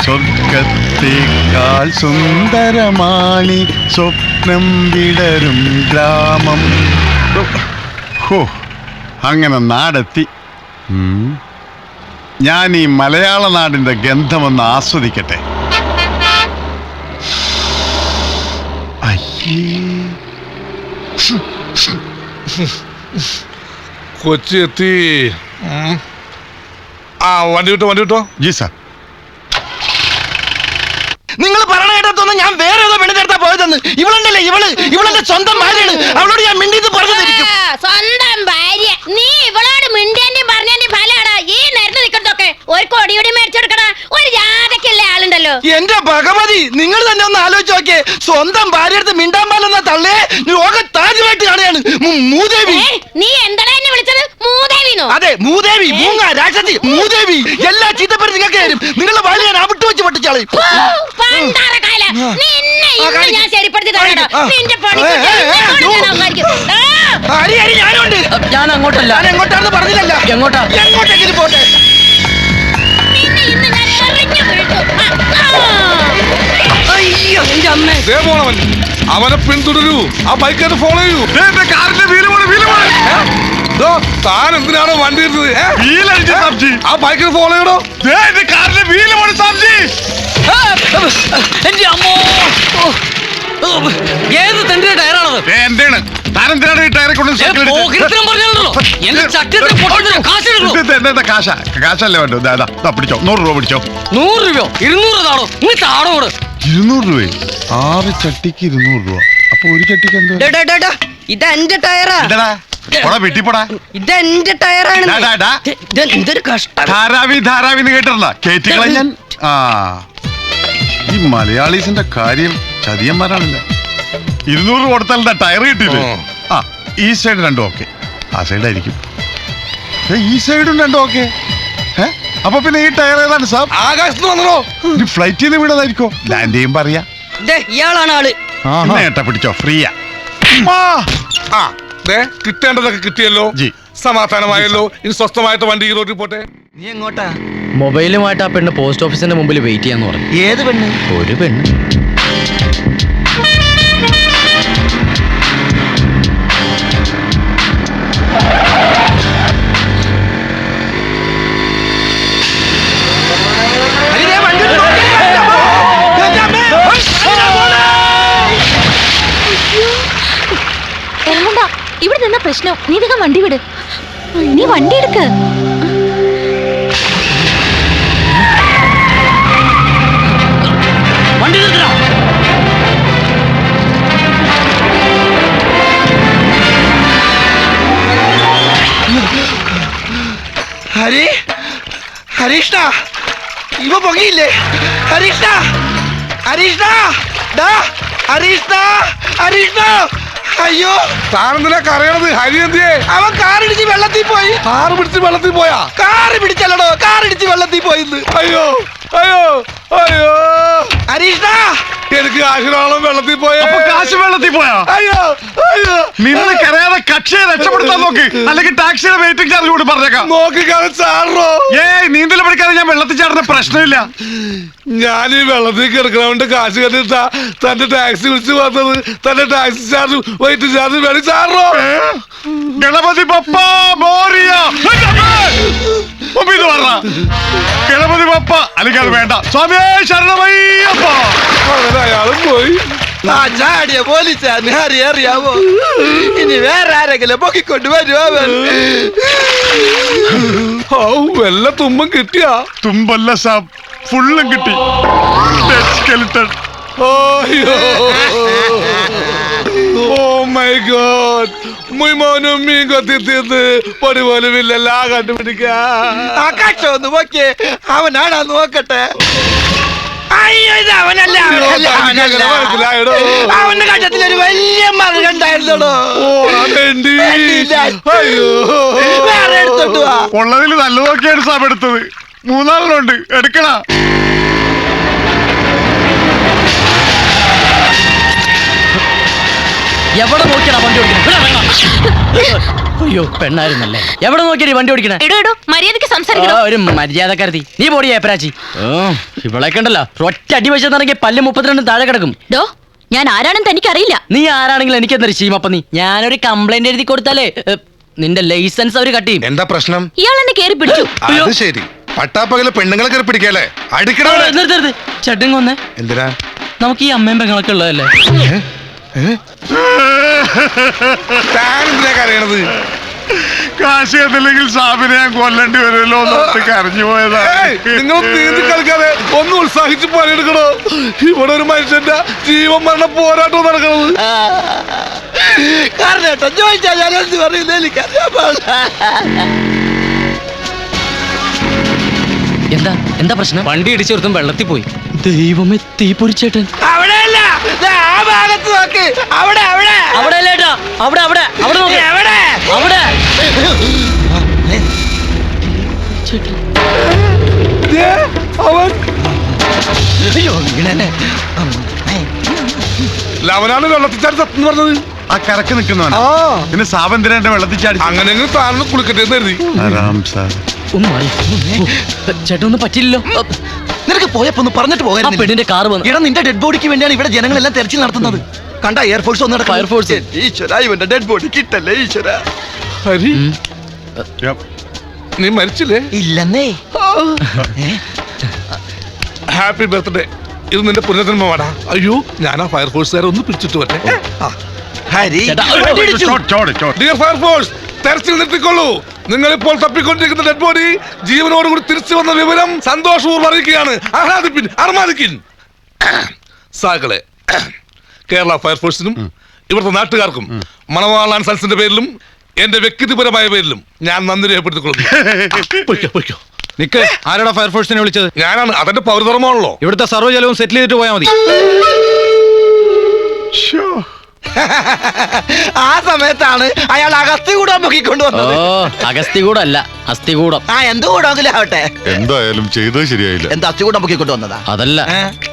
സ്വർഗത്തേക്കാൾ സുന്ദരമാണി സ്വപ്നം വിടരും ഗ്രാമം. അങ്ങനെ നാടെത്തി. ഞാൻ ഈ മലയാള നാടിന്റെ ഗന്ധമൊന്ന് ആസ്വദിക്കട്ടെ. കൊച്ചി എത്തി. ആ, വണ്ടി വിട്ടോ. G sir. നിങ്ങൾ പറഞ്ഞ കേട്ടതൊന്നും ഞാൻ വേറെ ഏതോ പെണ്ണിന്റെ പോയതെന്ന്. ഇവളുണ്ടല്ലേ, ഇവളെന്റെ സ്വന്തം ഭാര്യയാണ്. അവളോട് ഞാൻ മിണ്ടിന്ന് പറഞ്ഞിരിക്കും. സ്വന്തം ഭാര്യ? നീ ഇവളോട് മിണ്ടിയന്റെയും പറഞ്ഞതിന്റെയും ഫലാടാ ഈ നേരത്തെ നിൽക്കുന്നതൊക്കെ. ഒരു കൊടിയോടി മേടിച്ചെടുക്കണ ഒരു ജാതക്കല്ലേ ആളുണ്ടല്ലോ. എന്റെ ഭഗവതി, നിങ്ങൾ തന്നെ ഒന്ന് ആലോചിച്ച് നോക്കിയേ. സ്വന്തം ഭാര്യ അടുത്ത് മിണ്ടാൻ പാലെന്ന തള്ളേ ലോകത്താദ്യമായിട്ട് കാണുകയാണ് മൂദേവി. നീ എന്താടാ എന്നെ വിളിച്ചത്? മൂദേവി? മൂദേവിന്നോ? അതെ മൂദേവി, മൂങ്ങ, രാക്ഷസി, മൂദേവി എല്ലാ ചീത്തപ്പേരും നിങ്ങൾക്ക് തരും. നിങ്ങളുടെ വാലി ഞാൻ അവിട്ട് വെച്ച് പൊട്ടിച്ചാളി. പണ്ടാരക്കാല നിന്നെ ഇന്ന് ഞാൻ ശരിപ്പെടുത്തി തരാടാ. നിന്റെ പണിക്ക് ഞാനുണ്ട്. ഞാൻ അങ്ങോട്ടല്ല. ഞാൻ എങ്ങോട്ടാണെന്ന് പറഞ്ഞില്ലല്ലോ. എങ്ങോട്ടാ? എങ്ങോട്ടെങ്കിലും പോട്ടെ. നിന്നെ ഇന്ന് ഞാൻ എറിഞ്ഞു വീഴ്ത്തും. അയ്യോ എന്റെ അമ്മ. ദേ പോണവൻ. അവനെ പിന്തുടരൂ. ആ ബൈക്കായിട്ട് ഫോളോ ചെയ്യൂ. കാറിന്റെ വീല് താൻ എന്തിനാണോ വണ്ടി ഇരുന്നത്? ആ ബൈക്കിന് ഫോളോ ചെയ്യണോ? കാറിന്റെ വീല് പോണ സാബ്ജി. എന്റെ അമ്മോ, ഏത് തന്റെ ടയറാണത്? എന്താണ് താനെന്തിനാണ് ഈ ടയറെ കൊണ്ട് കാശല്ലേ വേണ്ടോ? പിടിച്ചോ, 100 രൂപ പിടിച്ചോ. 100 രൂപയോ 200 താടോ? നീ താടോട് 200 രൂപ. 6 ചട്ടിക്ക് 200 രൂപ. അപ്പൊ ഒരു ചട്ടിക്ക് എന്താ? ഇത് എന്റെ ടയറാ. വെട്ടിപ്പോടാ. ഇത് എന്റെ ടയറാണ്. എന്തൊരു കഷ്ടം. ധാരാവി കേട്ടിട്ടുള്ള കേറ്റിക്കള ഞാൻ. ആ ഈ മലയാളീസിന്റെ കാര്യം ചതിയന്മാരാണല്ലേ. 200 കൊടുത്താൽ ടയർ കിട്ടിയില്ലേ? ആ ഈ സൈഡ് രണ്ടും ഓക്കെ, ആ സൈഡായിരിക്കും. ഈ സൈഡും രണ്ടും ഓക്കെ. അപ്പൊ പിന്നെ ഈ ടയർ ഏതാണ് സാർ? ആകാശത്ത് വന്നോ? ഫ്ലൈറ്റിൽ നിന്ന് വീണതായിരിക്കോ? ലാൻഡ് ചെയ്യുമ്പോ അറിയാം. ഇയാളാണ് ആള്. നേട്ടാ പിടിച്ചോ, ഫ്രീയാ. കിട്ടേണ്ടതൊക്കെ കിട്ടിയല്ലോ, സമാധാനമായല്ലോ. ഇനി സ്വസ്ഥമായിട്ട് വണ്ടി റോഡിൽ പോട്ടെ. നീ എങ്ങോട്ടാ? മൊബൈലുമായിട്ട് ആ പെണ്ണ് പോസ്റ്റ് ഓഫീസിന്റെ മുമ്പിൽ വെയിറ്റ് ചെയ്യാന്ന് പറഞ്ഞു. ഏത് പെണ്ണ്? ഒരു പെണ്ണ്. ഇവിടെ നിന്ന പ്രശ്നം. നീ വേഗം വണ്ടി വിട്. നീ വണ്ടി എടുക്ക്. വണ്ടി നിർത്തണം. ഹരീഷ്ണ ഇവ പൊങ്ങിയില്ലേ? ഹരീഷ്ണ ഹരീഷ്ണ ഹരീഷ്ണ. അയ്യോ താനെന്തിനാ കരയണത്? ഹരി എന്തിയേ? അവൻ കാറിടിച്ച് വെള്ളത്തിൽ പോയി. കാറ് പിടിച്ച് വെള്ളത്തിൽ പോയാ? കാറ് പിടിച്ചല്ലടോ, കാറിടിച്ച് വെള്ളത്തിൽ പോയിന്ന്. അയ്യോ അയ്യോ അയ്യോ. ഹരീഷ്ണ എനിക്ക് കാശിനോളം വെള്ളത്തിൽ പോയാ. കാശ് വെള്ളത്തിൽ പോയാ? അയ്യോ അയ്യോ. നിന്ന് കരയാതെ കക്ഷിയെ രക്ഷപ്പെടുത്താൻ നോക്ക്, അല്ലെങ്കിൽ ടാക്സിയുടെ വെയിറ്റിംഗ് ചാർജ് കൂടി പറഞ്ഞേക്കാം. നോക്കിക്കാതെ ചാടോ. നീന്തൽ പഠിക്കാതെ ഞാൻ വെള്ളത്തിൽ ചാടുന്ന പ്രശ്നമില്ല. ഞാൻ ഈ വെള്ളത്തിൽ കിടക്കണോണ്ട് കാശ് കണ്ടിട്ടാ തന്റെ ടാക്സി വിളിച്ച് വന്നത്. തന്റെ ടാക്സി ചാർജ് വെയിറ്റിംഗ് ചാർജ് വേണ്ടി ചാടോ. ഗണപതി ബപ്പ മോറിയ. ഗണപതി ബപ്പ അല്ലെങ്കിൽ അത് വേണ്ട. സ്വാമിയേ ശരണമയ്യപ്പ. അയാളും പോയി. ചാടിയ പോലീസാണ് അറിയാവോ? ഇനി വേറെ ആരെങ്കിലും പൊക്കിക്കൊണ്ട് വരുമോ? വല്ല തുമ്പം കിട്ടിയാ? തുമ്പല്ല സാബ്, ഫുള്ളും കിട്ടി. Oh my God. മുയ്മോനും മീൻ കൊത്തി തീർന്ന് പൊടി പോലും ഇല്ലല്ല കണ്ടുപിടിക്കാ. ഒന്ന് നോക്കിയേ, അവനാണാ നോക്കട്ടെ. അയ്യോ ഇത് അവനല്ല. അവന്റെ കണ്ടത്തിലൊരു വലിയ മകൾ ഉണ്ടായിരുന്നോ? വേറെ എടുത്തോട്ട് വാ. ഉള്ളതിൽ നല്ല നോക്കിയാണ് സാബ് എടുത്തത്. 3 എടുക്കണ. എവിടെ നോക്കിയാ വണ്ടി ഓടിക്കണേ? അയ്യോ പെണ്ണായിരുന്നല്ലേ. എവിടെ നോക്കിയാ വണ്ടി ഓടിക്കണേ? മര്യാദക്ക് സംസാരിക്കണോ? ഒരു മര്യാദക്കാരത്തി. നീ പോടിയ ഏപ്രാച്ചി. ഇവളൊക്കെ ഉണ്ടല്ലോ, ഒറ്റ അടി വെച്ചെന്നിറങ്ങി പല്ല് 32 താഴെ കിടക്കും. ഞാൻ ആരാണെന്ന് തനിക്കറിയില്ല. നീ ആരാണെങ്കിലും എനിക്കെന്തൊരു ശീമപ്പ. നീ ഞാനൊരു കംപ്ലൈന്റ് എഴുതി കൊടുത്താലേ നിന്റെ ലൈസൻസ് അവര് കട്ട് ചെയ്യും. എന്താ പ്രശ്നം? ഇയാൾ എന്നെ കേറി പിടിച്ചു. അത് ശരി, പട്ടാപ്പകല് പെണ്ണുങ്ങളെ കയറി പിടിക്കാല്ലേ? നിർത്തരുത്. ചട്ടും കൊന്നേ. എന്തിനാ? നമുക്ക് ഈ അമ്മയും പെങ്ങളൊക്കെ ഉള്ളതല്ലേ. താനെന്തിനാ കരയണത്? കാശ് എന്നില്ലെങ്കിൽ സാബിനെ ഞാൻ കൊല്ലേണ്ടി വരുമല്ലോ എന്നോർത്ത് കരഞ്ഞു പോയതാ. നിങ്ങൾ നീന്തി കളിക്കാതെ ഒന്ന് ഉത്സാഹിച്ച് പണിയെടുക്കണോ? ഇവിടെ ഒരു മനുഷ്യന്റെ ജീവൻ മരണ പോരാട്ടം നടക്കണത്. കാരണം ചോദിച്ചാ ഞാൻ എന്ത് പറയുന്നത് എനിക്കറിയാം. എന്താ പ്രശ്നം? വണ്ടി ഇടിച്ചെടുത്തും വെള്ളത്തിൽ പോയി. ദൈവമേ, തീ പൊരിച്ചേട്ടൻ. അവിടെയല്ല, ആ ഭാഗത്ത് നോക്ക്. അവിടെ അവിടെ അവിടെ അവിടെ അവിടെ അവിടെ അവിടെ അവിടെ അവൻ അയ്യോ വീണനെ ലവനാണ് വെള്ളത്തിൽ ചാടി സത്യം പറഞ്ഞത്. ആ കരക്ക് നിൽക്കുന്നവൻ ആ പിന്നെ സാബന്തിരന്റെ വെള്ളത്തിൽ ചാടി അങ്ങനെയെങ്കിലും താഴ്ന്ന് കുളിക്കട്ടെ എന്ന് കരുതി. ആരാം സാർ ഒന്ന് മാറി ചേട്ടൻ ഒന്നും പറ്റില്ലല്ലോ. നിനക്ക് പോയപ്പോ ഒന്ന് പറഞ്ഞിട്ട് ആ പോകാൻ പെണ്ണിന്റെ കാർ വന്നു. എടാ നിന്റെ ഡെഡ് ബോഡിക്ക് വേണ്ടിയാണ് ഇവിടെ ജനങ്ങളെല്ലാം തെരച്ചിൽ നടത്തുന്നത്. കണ്ട എയർഫോഴ്സ് ഒന്ന് ഫയർഫോഴ്സ്. ഈശ്വര ഇവന്റെ ഡെഡ് ബോഡി കിട്ടല്ലേ ഈശ്വര. ഹരി നീ മരിച്ചില്ലേ? ഇല്ലെന്നേ. Happy birthday. ഇത് നിന്റെ പുനർജന്മമാടാ. അയ്യോ ഞാൻ ആ ഫയർഫോഴ്സുകാരെ ഒന്ന് പിടിച്ചിട്ട് വരട്ടെ. ഹരി ചേട്ടാ, ഡിയർ ഫയർഫോഴ്സ്, തെരച്ചിൽ നിർത്തിക്കൊള്ളൂ. നിങ്ങൾ ഇപ്പോൾ തപ്പിക്കൊണ്ടിരിക്കുന്ന ഡെഡ് ബോഡി ജീവനോടുകൂടി തിരിച്ചു വന്ന വിവരം സന്തോഷപൂർവ്വം അറിയിക്കുകയാണ്. ആഹ്ലാദിപ്പിൻ, അർമാദിക്കിൻ. സാകളെ, കേരള ഫയർഫോഴ്സിനും ഇവിടുത്തെ നാട്ടുകാർക്കും മണവാളാൻ സൽസിന്റെ പേരിലും എന്റെ വ്യക്തിപരമായ പേരിലും ഞാൻ നന്ദി രേഖപ്പെടുത്തിക്കൊള്ളുന്നു. നിക്ക്, ആരാടാ ഫയർഫോഴ്സിനെ വിളിച്ചത്? ഞാനാണ്. അതെന്റെ പൗരധർമ്മമാണല്ലോ. ഇവിടുത്തെ സർവ്വജലവും സെറ്റിൽ ചെയ്തിട്ട് പോയാൽ മതി. ആ സമയത്താണ് അയാൾ അഗസ്തി കൂടാൻ പൊക്കിക്കൊണ്ട് ഓ വന്നത്. അഗസ്തികൂടം അല്ല അസ്ഥികൂടം. ആ എന്ത് കൂടാങ്കിലും ആവട്ടെ. എന്തായാലും ചെയ്തത് ശരിയായില്ല. എന്താ അസ്ഥി കൂടാൻ പൊക്കിക്കൊണ്ട് വന്നതാ? അതല്ല,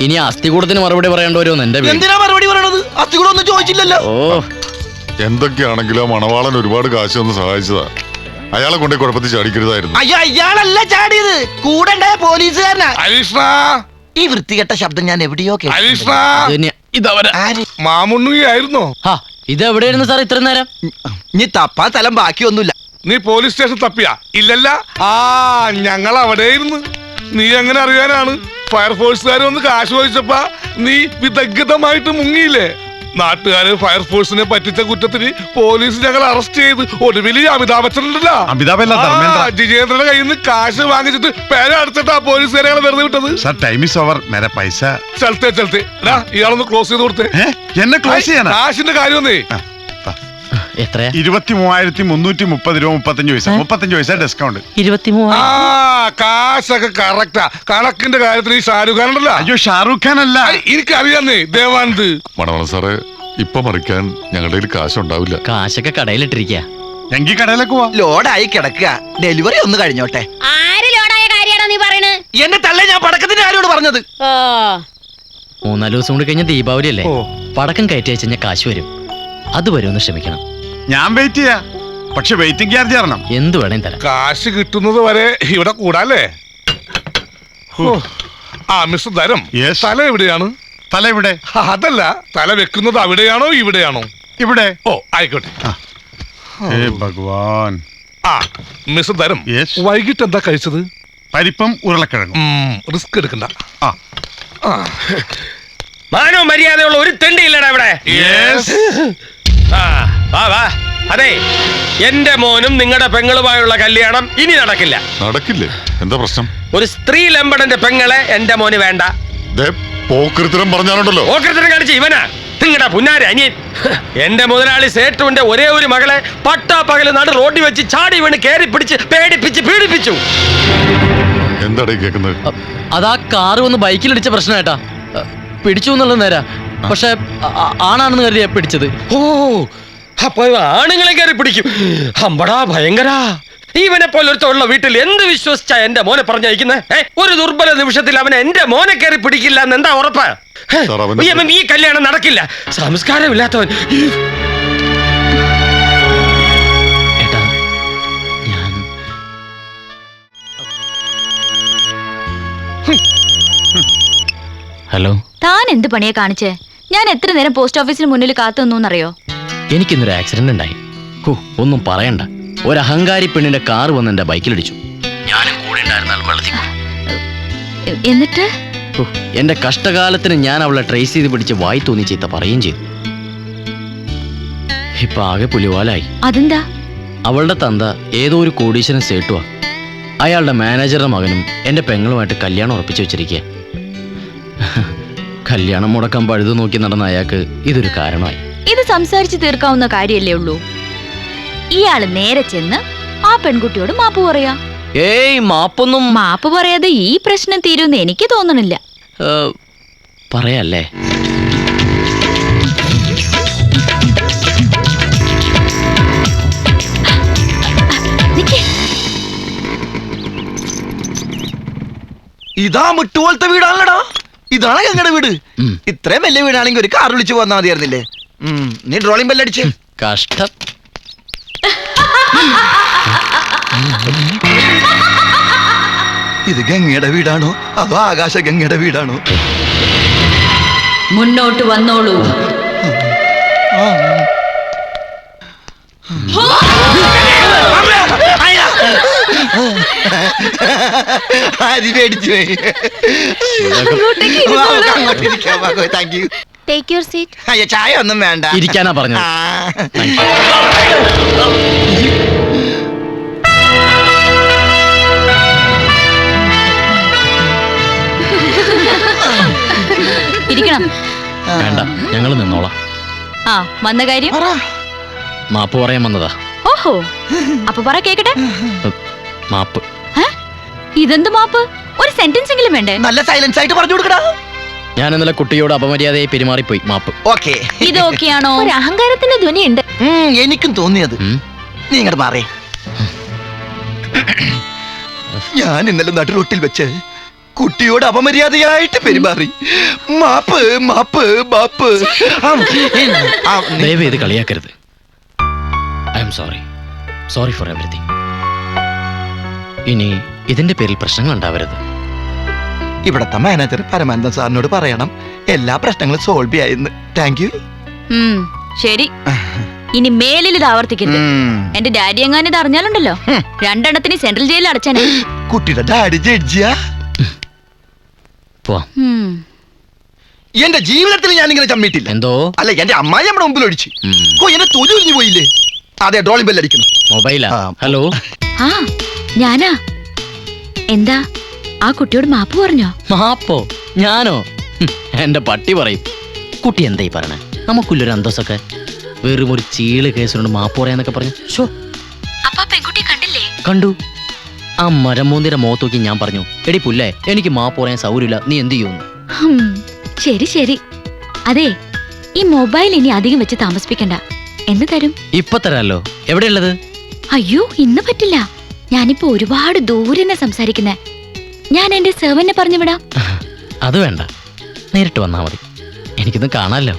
ഇനി അസ്ഥികൂടത്തിന് മറുപടി പറയേണ്ടി വരുമെന്ന് എന്റെ പേര്. എന്തിനാ മറുപടി പറയണത്? അസ്ഥി കൂടെ ഒന്നും ചോദിച്ചില്ലല്ലോ. ഓ എന്തൊക്കെയാണെങ്കിലും ആ മണവാളൻ ഒരുപാട് കാശ് തന്ന് സഹായിച്ചതാ. അയാളെ കൊണ്ടേ കുഴപ്പത്തിൽ ചാടിക്കരുതായിരുന്നു. അയ്യോ അയാളല്ല ചാടിയത്, കൂടെ ഉണ്ടായ പോലീസുകാരനാ. അരീഷ്ണ, ഈ വൃത്തികെട്ട ശബ്ദം ഞാൻ എവിടെയോ അരീഷ്ണ, അത് തന്നെയാ. ഇതവരെ മാമുണ്ണുകയായിരുന്നോ? ഇത് എവിടെയായിരുന്നു സാർ ഇത്ര നേരം? നീ തപ്പാ സ്ഥലം ബാക്കിയൊന്നുമില്ല. നീ പോലീസ് സ്റ്റേഷൻ തപ്പിയാ? ഇല്ലല്ല. ആ ഞങ്ങൾ അവിടെയായിരുന്നു. നീ എങ്ങനെ അറിയാനാണ്? ഫയർഫോഴ്സുകാർ വന്ന് കാശ് ചോദിച്ചപ്പാ നീ വിദഗ്ധമായിട്ട് മുങ്ങിയില്ലേ? നാട്ടുകാര് ഫയർഫോഴ്സിനെ പറ്റിച്ച കുറ്റത്തിന് പോലീസ് ഞങ്ങൾ അറസ്റ്റ് ചെയ്ത് ഒടുവിൽ അമിതാഭ് ബച്ചൻ ഉണ്ടല്ലോ, ജിജേന്ദ്രന്റെ കയ്യിൽ നിന്ന് കാശ് വാങ്ങിച്ചിട്ട് പേര അടച്ചിട്ടാ പോലീസുകാരെ വെറുതെ വിട്ടത്. Sir time is over. മേരെ പൈസ ചലത്തെ ഇയാളൊന്ന് ക്ലോസ് ചെയ്ത് കൊടുത്തേ. എന്നെ ക്ലോസ് ചെയ്യാനാ? കാശിന്റെ കാര്യമൊന്നേ. എത്രയാ? 23,330 രൂപ 35 പൈസ. 35 പൈസ ഡിസ്കൗണ്ട്. 23. ആ കാശൊക്കെ കറക്റ്റാ. കണക്കിന്റെ കാര്യത്തിൽ ഈ ഷാരൂഖ് ഖാൻ ഉണ്ടല്ലോ. അയ്യോ ഷാറൂഖ് ഖാൻ അല്ല, എനിക്കറിയാന്നേ, ദേവാനന്ദ്. മണവാളൻ സാറേ, ഇപ്പൊ മറിക്കാൻ ഞങ്ങളുടെ കയ്യിൽ കാശുണ്ടാവില്ല. കാശൊക്കെ കടയിലിട്ടിരിക്കുക. എങ്കിൽ കടയിലേക്ക് പോവാ. ലോഡായി കിടക്കുക, ഡെലിവറി ഒന്ന് കഴിഞ്ഞോട്ടെ. ആര് ലോഡായ കാര്യമാണോ നീ പറയണേ? എന്നെ തള്ളേ ഞാൻ പടക്കത്തിന്റെ ആരോട് പറഞ്ഞത്? ഓ 3-4 ദിവസം കൂടി കഴിഞ്ഞ ദീപാവലി അല്ലേ? പടക്കം കയറ്റി അയച്ചു കഴിഞ്ഞാൽ കാശ് വരും. അത് വരുമെന്ന് ശ്രമിക്കണം. ഞാൻ വെയിറ്റ് ചെയ്യാ, പക്ഷെ വെയിറ്റിംഗ് ചാർജ് തരണം. എന്ത് വേണേലും തരാം. കാശ് കിട്ടുന്നത് വരെ ഇവിടെ കൂടാല്ലേ? ആ മിസ്റ്റർ ധരം, തല എവിടെയാണ്? തല ഇവിടെ. അതല്ല, തല വെക്കുന്നത് അവിടെയാണോ ഇവിടെയാണോ? ഇവിടെ. ഓ ആയിക്കോട്ടെ. ഭഗവാൻ. ആ മിസ്റ്റർ ധരം, വൈകിട്ട് എന്താ കഴിച്ചത്? പരിപ്പും ഉരുളക്കിഴങ്ങും. റിസ്ക് എടുക്കണ്ട. മാനോ മര്യാദയുള്ള ഒരു തെണ്ടി ഇല്ലടാ ഇവിടെ. അതെ, എന്റെ മോനും നിങ്ങളുടെ പെങ്ങളുമായുള്ള കല്യാണം ഇനി നടക്കില്ല. നടക്കില്ലേ? എന്താ പ്രശ്നം? ഒരു സ്ത്രീ ലംബടന്റെ പെങ്ങളെ എന്റെ മോന് വേണ്ട. പോക്കൃത്തരം പറഞ്ഞാലുണ്ടല്ലോ. പോക്കൃത്തരം കാണിച്ച് ഇവനാ നിങ്ങളുടെ പുന്നാര അനിയൻ. എന്റെ മുതലാളി സേട്ടുവിന്റെ ഒരേ ഒരു മകളെ പട്ടാ പകല് നാട് റോഡിൽ വെച്ച് ചാടി വീണ് കയറി പിടിച്ച് പേടിപ്പിച്ച് പീഡിപ്പിച്ചു. എന്താടേ കേൾക്കുന്നത്? അതാ കാറ് വന്ന് ബൈക്കിലിടിച്ച പ്രശ്നം ഏട്ടാ. പിടിച്ചു എന്നുള്ളത് നേരാ, പക്ഷെ ആണാണെന്ന് കരുതിയാ പിടിച്ചത്. ഓ അപ്പൊ ആണുങ്ങളെ കയറി പിടിക്കും. അമ്പടാ ഭയങ്കരാ. ഇവനെ പോലൊരുത്തുള്ള വീട്ടിൽ എന്ത് വിശ്വസിച്ചാ എന്റെ മോനെ പറഞ്ഞയക്കുന്നേ? ഒരു ദുർബല നിമിഷത്തിൽ അവൻ എന്റെ മോനെ കയറി പിടിക്കില്ല എന്ന് എന്താ ഉറപ്പ്? ഈ കല്യാണം നടക്കില്ല. സംസ്കാരമില്ലാത്തവൻ. ഏട്ടാ ഞാൻ ഹലോ. താൻ എന്ത് പണിയാ കാണിച്ചേ? ഞാൻ എത്ര നേരം പോസ്റ്റ് ഓഫീസിന് മുന്നിൽ കാത്തു നിന്നറിയോ? എനിക്കിന്നൊരു ആക്സിഡന്റ് ഉണ്ടായി. ഒന്നും പറയണ്ട. ഒരു അഹങ്കാരി പെണ്ണിന്റെ കാർ വന്ന് എന്റെ ബൈക്കിലിടിച്ചു. ഞാനും കൂടെ ഉണ്ടായിരുന്നാൽ വെള്ളത്തിൽ. എന്നിട്ട് എന്റെ കഷ്ടകാലത്തിന് ഞാൻ അവളെ ട്രേസ് ചെയ്ത് പിടിച്ച് വായി തോന്നി ചീത്ത പറയുകയും ചെയ്തു. ഇപ്പൊ ആകെ പുലിവാലായി. അതെന്താ? അവളുടെ തന്ത ഏതോ ഒരു കോടീശ്വരൻ സേട്ടുവാ. അയാളുടെ മാനേജറുടെ മകനും എന്റെ പെങ്ങളുമായിട്ട് കല്യാണം ഉറപ്പിച്ചു വെച്ചിരിക്കുക. കല്യാണം മുടക്കാൻ പഴുതു നോക്കി നടന്ന അയാൾക്ക് ഇതൊരു കാരണമായി. ഇത് സംസാരിച്ച് തീർക്കാവുന്ന കാര്യല്ലേ ഉള്ളൂ. ഇയാള് നേരെ ചെന്ന് ആ പെൺകുട്ടിയോട് മാപ്പ് പറയാ. ഏയ് മാപ്പൊന്നും. മാപ്പ് പറയാതെ ഈ പ്രശ്നം തീരുമെന്ന് എനിക്ക് തോന്നണില്ല. പറയാല്ലേ? ഇതാ മുട്ടുപോലത്തെ വീടാണല്ലടാ. ഇതാണ് ഞങ്ങളുടെ വീട്. ഇത്രയും വലിയ വീടാണെങ്കിൽ ഒരു കാർ വിളിച്ചു പോന്നാ മതിയായിരുന്നില്ലേ? നീ ട്രോളിംഗ് ബെല്ലടിച്ച്. കഷ്ടം. ഇത് ഗംഗയുടെ വീടാണോ അതോ ആകാശ ഗംഗയുടെ വീടാണോ? മുന്നോട്ട് വന്നോളൂ. ആര് പേടിച്ചു പോയി? Thank you. Take your seat. അയ്യോ ചായ ഒന്നും വേണ്ട. ഇരിക്കാനാ പറഞ്ഞത്. ഇരിക്കണം. വേണ്ട, ഞങ്ങൾ നിന്നോളാം. ആ വന്ന കാര്യം മാപ്പ് പറയാൻ വന്നതാ. ഓഹോ, അപ്പൊ പറ കേക്കട്ടെ. മാപ്പ്. ഇതെന്ത് മാപ്പ്? ഒരു സെന്റൻസ് എങ്കിലും വേണ്ടേ? നല്ല സൈലൻസ് ആയിട്ട് പറഞ്ഞു കൊടുക്കടാ. ഞാൻ ഇന്നലെ കുട്ടിയോട് അപമര്യാദയായി പെരുമാറിപ്പോയി. മാപ്പ്. ഓക്കെ. ഇത് ഓക്കെയാണോ? ഒരു അഹങ്കാരത്തിന്റെ ധ്വനിയുണ്ട്. എനിക്കും തോന്നിയത്. നീ ഇങ്ങോട്ട് മാറേ. ഞാൻ ഇന്നലെ നടുറോട്ടിൽ വെച്ച് കുട്ടിയോട് അപമര്യാദയായിട്ട് പെരുമാറി. മാപ്പ് മാപ്പ് മാപ്പ്. ദയവ് ഇത് കളിയാക്കരുത്. I am sorry. Sorry for everything. ഇനി ഇതിന്റെ പേരിൽ പ്രശ്നങ്ങൾ ഉണ്ടാവരുത്. ഇവിടത്തെ മാനേജർ പരമാനന്ദൻ സാറിനോട് പറയണം എല്ലാ പ്രശ്നങ്ങളും സോൾവ് ആയെന്ന്. Thank you. ശരി, ഇനി മേലിൽ ഇത് ആവർത്തിക്കരുത്. എന്റെ ഡാഡി എങ്ങാനും ഇത് അറിഞ്ഞാലുണ്ടല്ലോ, രണ്ടെണ്ണത്തിന് സെൻട്രൽ ജയിലിൽ അടച്ചാനേ. കുട്ടിയുടെ ഡാഡി ജഡ്ജിയാ? എന്റെ ജീവിതത്തിൽ ഞാൻ ഇങ്ങനെ ചമ്മിട്ടില്ല. എന്തോ അല്ല, എന്റെ അമ്മായി നമ്മുടെ മുമ്പിൽ ഒഴിച്ചു. എന്നെ തൊലി ഉരിഞ്ഞു പോയില്ലേ? അതെ, ഡ്രോളിംഗ് ബെല്ലടിക്കണം. മൊബൈലാ. ഹലോ. ആ ഞാനാ. എന്താ, ആ കുട്ടിയോട് മാപ്പ് പറഞ്ഞോ? മാപ്പോ? ഞാനോ? എന്റെ പട്ടി പറയും. കുട്ടി എന്തായി പറയണേ? നമുക്കില്ലൊരു അന്തസ്സൊക്കെ. വെറും ഒരു ചീള് കേസിനോട് മാപ്പ് പറയാന്നൊക്കെ പറഞ്ഞു. അപ്പൊ പെൺകുട്ടി കണ്ടില്ലേ? കണ്ടു. ആ മരമൂന്നിന്റെ മുഖത്ത് നോക്കി ഞാൻ പറഞ്ഞു, എടി പുല്ലേ, എനിക്ക് മാപ്പ് പറയാൻ സൗകര്യമില്ല, നീ എന്ത് ചെയ്യുന്നു? ശരി ശരി. അതെ, ഈ മൊബൈൽ ഇനി അധികം വെച്ച് താമസിപ്പിക്കണ്ട. എന്ന് തരും? ഇപ്പൊ തരാലോ. എവിടെയുള്ളത്? അയ്യോ, ഇന്ന് പറ്റില്ല. ഞാനിപ്പോ ഒരുപാട് ദൂരെന്നെ സംസാരിക്കുന്നേ. ഞാൻ എന്റെ സെർവന്റിനെ പറഞ്ഞു വിടാം. അത് വേണ്ട, നേരിട്ട് വന്നാ മതി. എനിക്കിന്ന് കാണാമല്ലോ.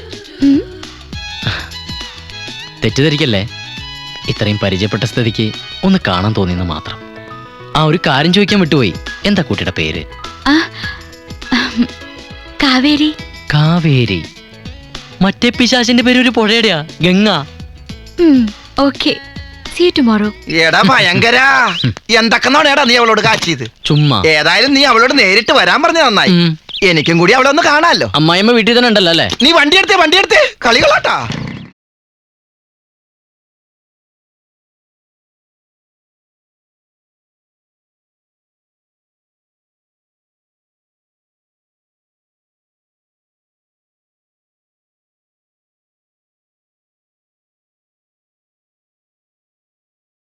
തെറ്റിദ്ധരിക്കല്ലേ. ഇത്രയും പരിചയപ്പെട്ട സ്ഥിതിക്ക് ഒന്ന് കാണാൻ തോന്നിയെന്ന് മാത്രം. ആ ഒരു കാര്യം ചോദിക്കാൻ വിട്ടുപോയി. എന്താ കുട്ടിയുടെ പേര്? കാവേരി. കാവേരി. മറ്റേ പിശാചിന്റെ പേര് ഒരു പുഴയുടെയാ, Ganga. Okay, see you tomorrow. എടാ ഭയങ്കര എന്തൊക്കെ നോണേടാ നീ അവളോട് കാച്ചിയത്? ചുമ്മാ. ഏതായാലും നീ അവളോട് നേരിട്ട് വരാൻ പറഞ്ഞ നന്നായി. എനിക്കും കൂടി അവളെ ഒന്ന് കാണാമല്ലോ. അമ്മായിമ്മ വീട്ടിൽ തന്നെ ഉണ്ടല്ലോ അല്ലേ? നീ വണ്ടി എടുത്തേ കളികളാട്ടാ.